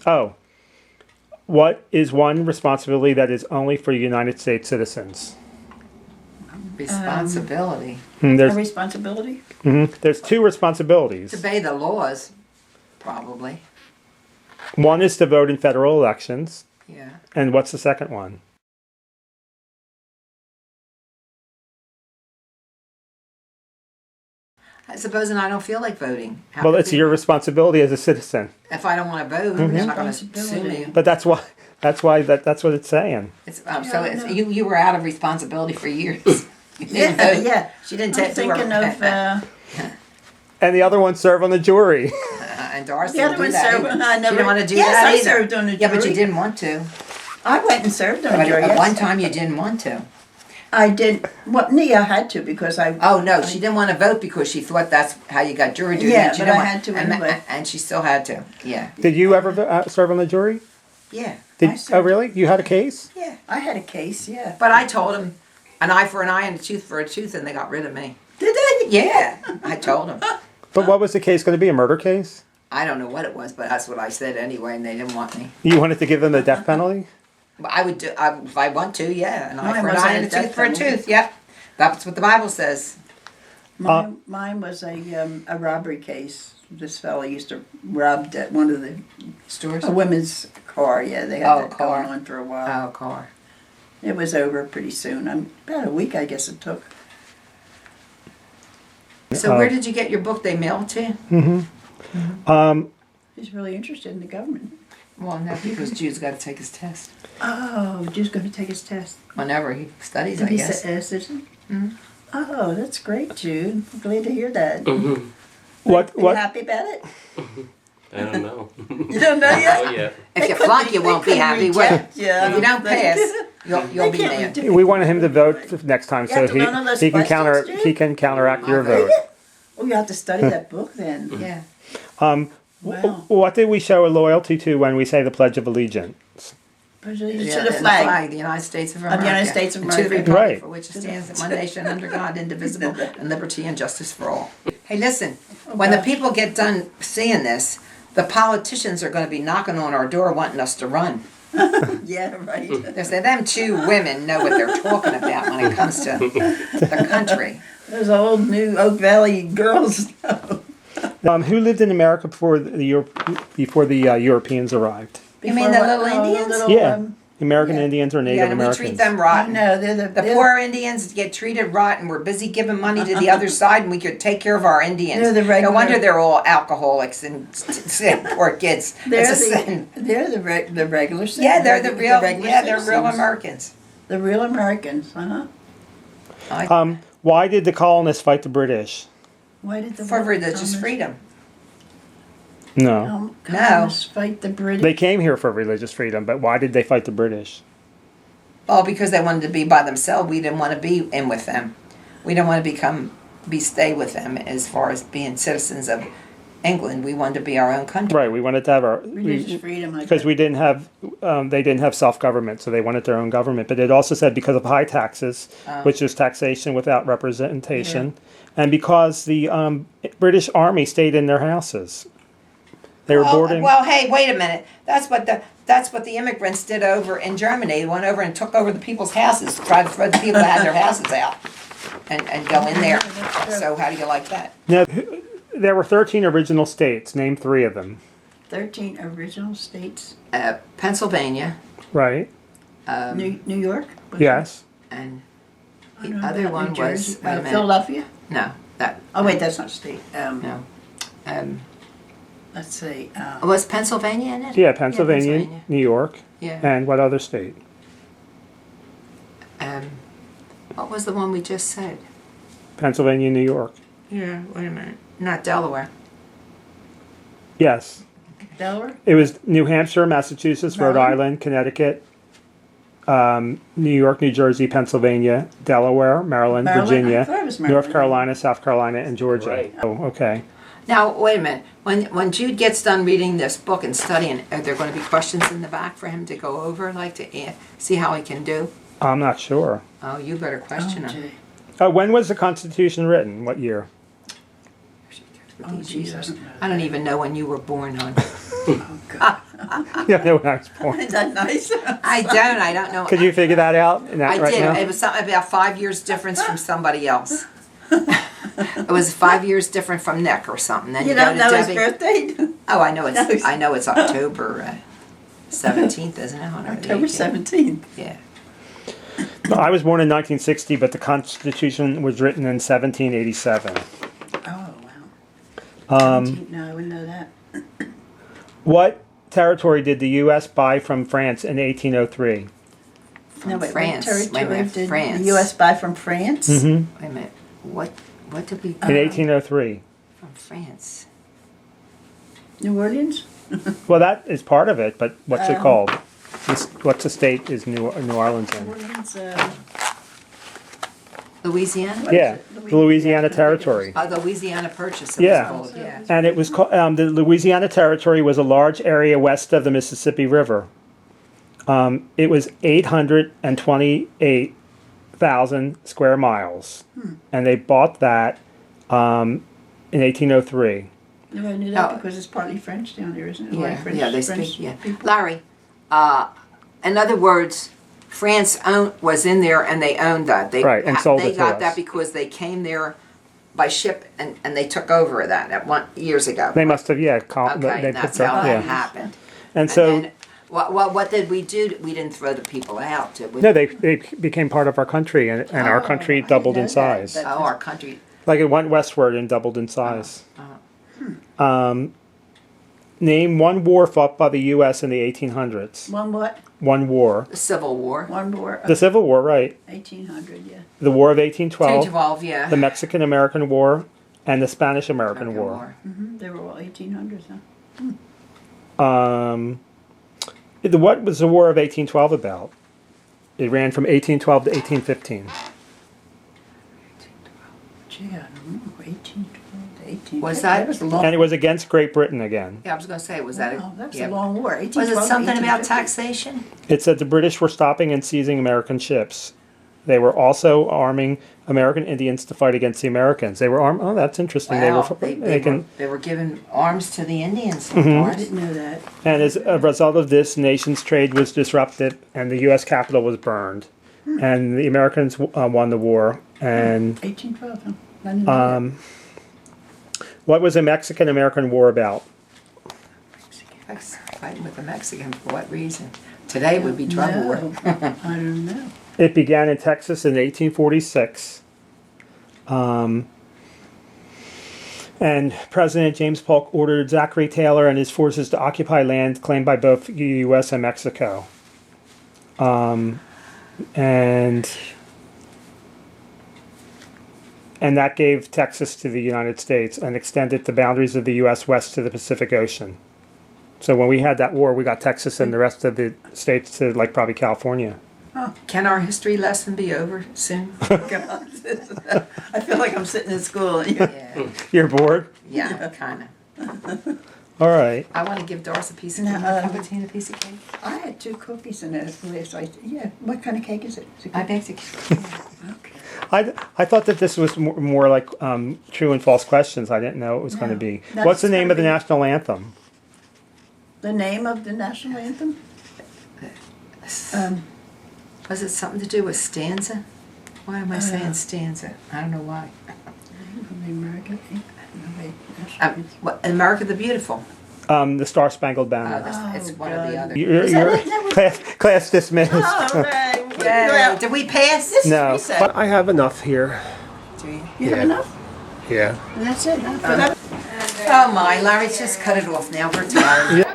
Oh, what is one responsibility that is only for United States citizens? Responsibility. A There's responsibility? there's two responsibilities. To obey the laws, probably. One is to vote in federal elections, Yeah. and what's the second one? Supposing I don't feel like voting. How Well, could it's be- your responsibility as a citizen. If I don't want to vote, they're not going to sue Responsibility. me. But that's what it's saying. It's, Yeah, so I it's, know. you were out of responsibility for years. You didn't vote. Yeah. She didn't I'm take thinking of And the other one serve on the jury. and Doris the didn't other do one that served. either. I She never. didn't want to do yes, that I either. served on the Yeah, but jury. you didn't want to. I went and served on the But jury. at yes. one time you didn't want to. I did. Well, I had to because I. Oh no, she didn't want to vote because she thought that's how you got jury duty. Yeah, and she but didn't I want- had to and, anyway. and she still had to. Yeah. Did you ever serve on the jury? Yeah. I served. Oh, really? You had a case? Yeah. I had a case. Yeah. But I told him an eye for an eye and a tooth for a tooth, and they got rid of me. Did they? Yeah, I told them. But what was the case going to be? A murder case? I don't know what it was, but that's what I said anyway, and they didn't want me. You wanted to give them the death penalty? But I would do if I want to. Yeah, an eye Mine for an wasn't eye a and a death tooth for a penalty. tooth. Yep, that's what the Bible says. Mine was a robbery case. This fellow used to rob one of the Stores. a women's car. Yeah, they had Oh, that car. going on for a while. Oh, car. It was over pretty soon. About a week, I guess it took. So where did you get your book? They mailed to you? He's really interested in the government. Well, no, because Jude's got to take his test. Oh, Jude's going to take his test. Whenever he studies, Did I he guess. say citizen? Mhm. Oh, that's great, Jude. I'm glad to hear that. What? Are you What? happy about it? I don't know. You don't know yet? Oh yeah. If you flunk, you won't be happy. Well, Yeah. if you don't pass, you'll be can't mad. reject- We wanted him to vote next time, You so have to learn all those he can questions, Jim? counteract your vote. Oh, you have to study that book then. Yeah. Wow. What did we show a loyalty to when we say the Pledge of Allegiance? To Yeah, the and flag. the United States of the America. United States of and to the America. republic Right. for which it stands, one nation under God, indivisible, and liberty and justice for all. Hey, listen, when the gosh. people get done seeing this, the politicians are going to be knocking on our door wanting us to run. Yeah, right. They say them two women know what they're talking about when it comes to the country. Those old new Oak Valley girls. Who lived in America before the Europeans arrived? You mean the little Indians? Yeah, American yeah. Indians or Native Yeah, we Americans. treat them rotten. No, they're The poor Indians get treated rotten. We're busy giving money to the other side, and we could take care of our Indians. They're the No regular- wonder they're all alcoholics and poor kids. They're It's a sin. the regular. Yeah, they're the real. regular Yeah, they're real citizens. Americans. The real Americans. Why did the colonists fight the British? Why did the For religious Thomas- freedom. No, Colonists fight the British? they came here for religious freedom, but why did they fight the British? Well, because they wanted to be by themselves. We didn't want to be in with them. We didn't want to stay with them as far as being citizens of England. We wanted to be our own country. Right, we wanted to have our Religious freedom. because we didn't have they didn't have self-government, so they wanted their own government. But it also said because of high taxes, which is taxation without representation, and because the British Army stayed in their houses. They were boarding. Well, hey, wait a minute. That's what the immigrants did over in Germany. They went over and took over the people's houses, tried to throw the people that had their houses out, and go in there. So how do you like that? Now, there were 13 original states. Name 3 of them. 13 original states. Pennsylvania, Right. New York? Yes. and I the don't know other about one New Jersey. was wait a minute. Philadelphia? No, that Oh, wait, that's not a state. no. Let's see. Was Pennsylvania in it? Yeah, Pennsylvania, Pennsylvania. New York, Yeah. and what other state? What was the one we just said? Pennsylvania, New York. Yeah. Wait a minute. Not Delaware. Yes. Delaware? It was New Hampshire, Massachusetts, Rhode Maryland? Island, Connecticut, New York, New Jersey, Pennsylvania, Delaware, Maryland, Maryland? I Virginia, thought it was North Maryland. Carolina, South Carolina, and Georgia. Right. Oh, okay. Now, wait a minute. When Jude gets done reading this book and studying, are there going to be questions in the back for him to go over, like to see how he can do? I'm not sure. Oh, you better question him. gee. When was the Constitution written? What year? Oh, Jesus. I don't even know when you were born, hon. Oh, God. Yeah, no, when I was born. Isn't that nice? I don't know. Could you figure that out? I Right did. now? It was something about 5 years difference from somebody else. It was 5 years different from Nick or something. Then You go don't to know his Debbie. birthday? Oh, I know it's. No. I know it's October 17th, isn't it? hon, or the October 18th? 17th. Yeah. No, I was born in 1960, but the Constitution was written in 1787. Oh, wow. 17, no, I wouldn't know that. What territory did the U.S. buy from France in 1803? No, wait, France. what Wait a territory minute, did France. the U.S. buy from France? Mm-hmm. Wait a minute. What did we In 1803. from France? New Orleans? Well, that is part of it, but what's it called? What's the state is New Orleans New in? Orleans, Louisiana? Yeah, the Louisiana Territory. The Louisiana Purchase. It Yeah. Was called, yeah. And it was called, the Louisiana Territory was a large area west of the Mississippi River. It was 828,000 square miles, and they bought that in 1803. no, I knew that Oh. because it's partly French down there, isn't it? A lot of Yeah, French, yeah, they French speak. Yeah, people. Larry. In other words, France was in there and they owned that. They Right, and sold They it to got us. that because they came there by ship and they took over that at years ago. They must have, yeah, Okay, they and put that's how that, that yeah. happened. And so, then, what did we do? We didn't throw the people out, did we? no, they became part of our country, and our country I didn't doubled know in that, size. but- Oh, our country. Like it went westward and doubled in size. Uh-huh. Name one war fought by the U.S. in the 1800s. One what? One war. The Civil War. One war. The Civil War, right. 1800, yeah. The War of 1812, 212, yeah. the Mexican-American War, and the Spanish-American War. They were all 1800s, huh? What was the War of 1812 about? It ran from 1812 to 1815. Gee, I don't know. 1812 to 18. Was that- was a long And it was against Great Britain again. Yeah, I was going to say, was that Wow, that was yeah. a long war. Was 1812 it to something about 1850. taxation? It said the British were stopping and seizing American ships. They were also arming American Indians to fight against the Americans. They were armed. Oh, that's interesting. Wow, They were making, they were giving arms to the Indians. Mm-hmm. I didn't know that. and as a result of this, nation's trade was disrupted, and the U.S. Capitol was burned, and the Americans won the war. And 1812, huh? I didn't know what was the Mexican-American War about? Fighting with the Mexicans for what reason? Today would be that. trouble. No, I don't know. It began in Texas in 1846. And President James Polk ordered Zachary Taylor and his forces to occupy land claimed by both U.S. and Mexico. And that gave Texas to the United States and extended the boundaries of the U.S. west to the Pacific Ocean. So when we had that war, we got Texas and the rest of the states to like probably California. Can our history lesson be over soon? God. I feel like I'm sitting in school. Yeah, You're bored? yeah, kind of. All right. I want to give Doris a piece of No, cake. Cup of tea and a piece of cake. I had 2 cookies in it. Yeah, what kind of cake is it? Is it I good? baked a cake. Okay. I thought that this was more like true and false questions. I didn't know it was going to No, be. that's What's the name gonna of the be- national anthem? The name of the national anthem? Was it something to do with stanza? Why am I saying stanza? I don't know why. The American anthem. No, wait, national anthem. America the Beautiful. The Star Spangled Oh, Banner. it's Oh, one or the God. other. You're, Is that it? That was- class dismissed. Oh, right. Yay. Well, Did we pass? this is No, recess. but I have enough here. Do you? You have Yeah. enough? Yeah. And that's it, huh? For that- Oh my, Larry, just cut it off now. We're tired.